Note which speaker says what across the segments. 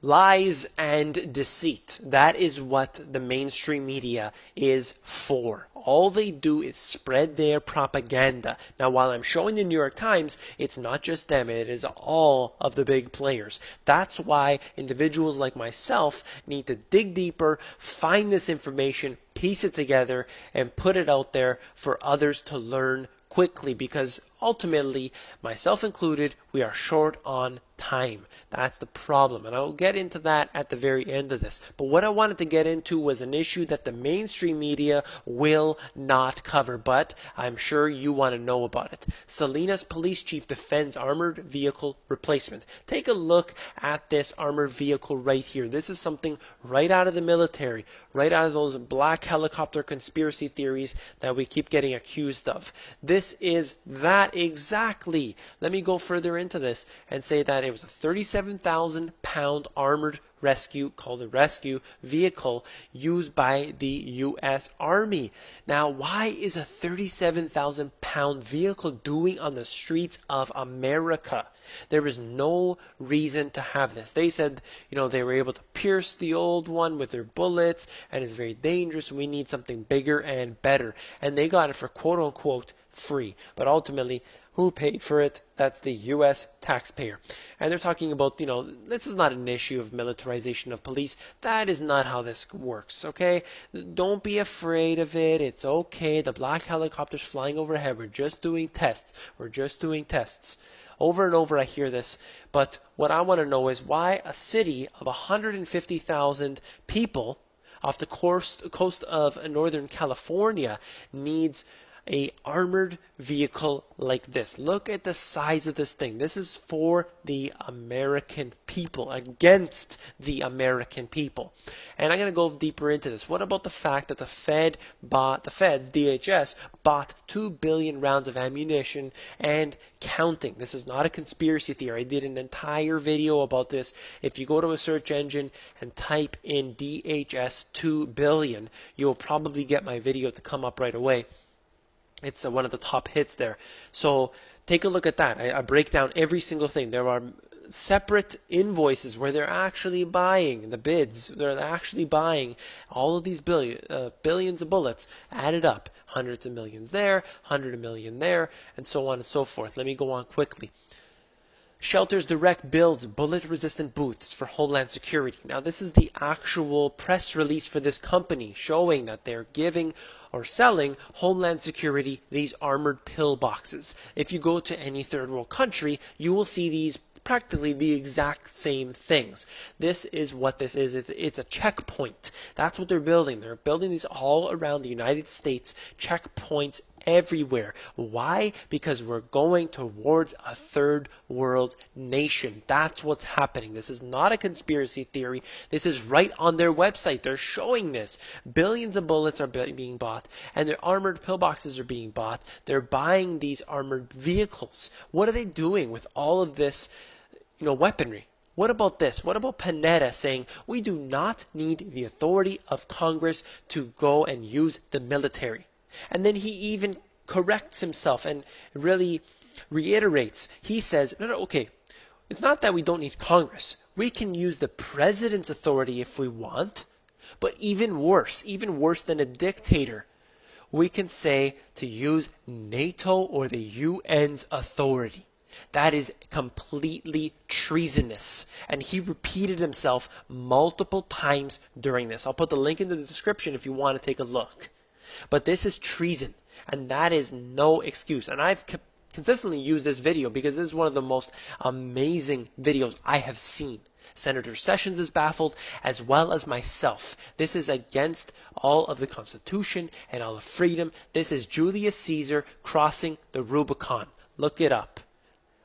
Speaker 1: Lies and deceit. That is what the mainstream media is for. All they do is spread their propaganda. Now, while I'm showing the New York Times, it's not just them, it is all of the big players. That's why individuals like myself need to dig deeper, find this information, piece it together, and put it out there for others to learn quickly, because ultimately, myself included, we are short on time. That's the problem. And I'll get into that at the very end of this. But what I wanted to get into was an issue that the mainstream media will not cover, but I'm sure you want to know about it. Salinas police chief defends armored vehicle replacement. Take a look at this armored vehicle right here. This is something right out of the military, right out of those black helicopter conspiracy theories that we keep getting accused of. This is that exactly. Let me go further into this and say that it was a 37,000-pound armored rescue, called a rescue vehicle, used by the U.S. Army. Now, why is a 37,000-pound vehicle doing on the streets of America? There is no reason to have this. They said, they were able to pierce the old one with their bullets, and it's very dangerous. We need something bigger and better. And they got it for quote-unquote free. But ultimately, who paid for it? That's the U.S. taxpayer. And they're talking about, this is not an issue of militarization of police. That is not how this works, okay? Don't be afraid of it. It's okay. The black helicopters flying overhead. We're just doing tests. We're just doing tests. Over and over I hear this, but what I want to know is why a city of 150,000 people off the coast of Northern California needs a armored vehicle like this. Look at the size of this thing. This is for the American people, against the American people. And I'm going to go deeper into this. What about the fact that the feds, DHS, bought 2 billion rounds of ammunition and counting? This is not a conspiracy theory. I did an entire video about this. If you go to a search engine and type in DHS 2 billion, you'll probably get my video to come up right away. It's one of the top hits there. So take a look at that. I break down every single thing. There are separate invoices where they're actually buying the bids. They're actually buying all of these billions of bullets added up. Hundreds of millions there, 100 million there, and so on and so forth. Let me go on quickly. Shelters Direct builds bullet-resistant booths for Homeland Security. Now, this is the actual press release for this company showing that they're giving or selling Homeland Security these armored pillboxes. If you go to any third world country, you will see these practically the exact same things. This is what this is. It's a checkpoint. That's what they're building. They're building these all around the United States, checkpoints everywhere. Why? Because we're going towards a third world nation. That's what's happening. This is not a conspiracy theory. This is right on their website. They're showing this. Billions of bullets are being bought, and their armored pillboxes are being bought. They're buying these armored vehicles. What are they doing with all of this, weaponry? What about this? What about Panetta saying we do not need the authority of Congress to go and use the military? And then he even corrects himself and really reiterates. He says, no, okay, it's not that we don't need Congress. We can use the president's authority if we want, but even worse than a dictator, we can say to use NATO or the UN's authority. That is completely treasonous. And he repeated himself multiple times during this. I'll put the link in the description if you want to take a look. But this is treason, and that is no excuse. And I've consistently used this video because this is one of the most amazing videos I have seen. Senator Sessions is baffled, as well as myself. This is against all of the Constitution and all of freedom. This is Julius Caesar crossing the Rubicon. Look it up.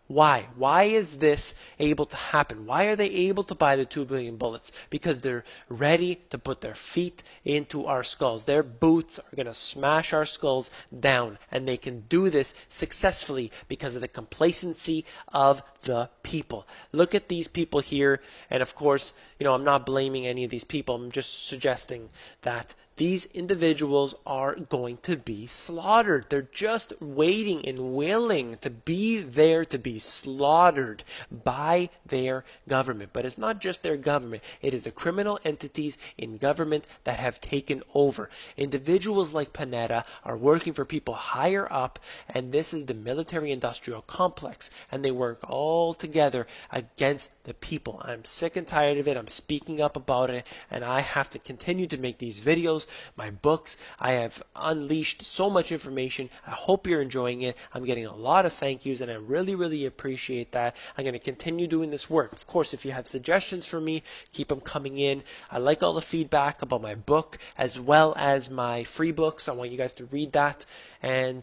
Speaker 1: Why? Why is this able to happen? Why are they able to buy the 2 billion bullets? Because they're ready to put their feet into our skulls. Their boots are going to smash our skulls down. And they can do this successfully because of the complacency of the people. Look at these people here. And of course, I'm not blaming any of these people. I'm just suggesting that these individuals are going to be slaughtered. They're just waiting and willing to be there to be slaughtered by their government. But it's not just their government. It is the criminal entities in government that have taken over. Individuals like Panetta are working for people higher up, and this is the military-industrial complex, and they work all together against the people. I'm sick and tired of it. I'm speaking up about it, and I have to continue to make these videos, my books. I have unleashed so much information. I hope you're enjoying it. I'm getting a lot of thank yous, and I really, really appreciate that. I'm going to continue doing this work. Of course, if you have suggestions for me, keep them coming in. I like all the feedback about my book as well as my free books. I want you guys to read that and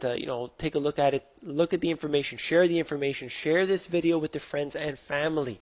Speaker 1: take a look at it. Look at the information. Share the information. Share this video with your friends and family.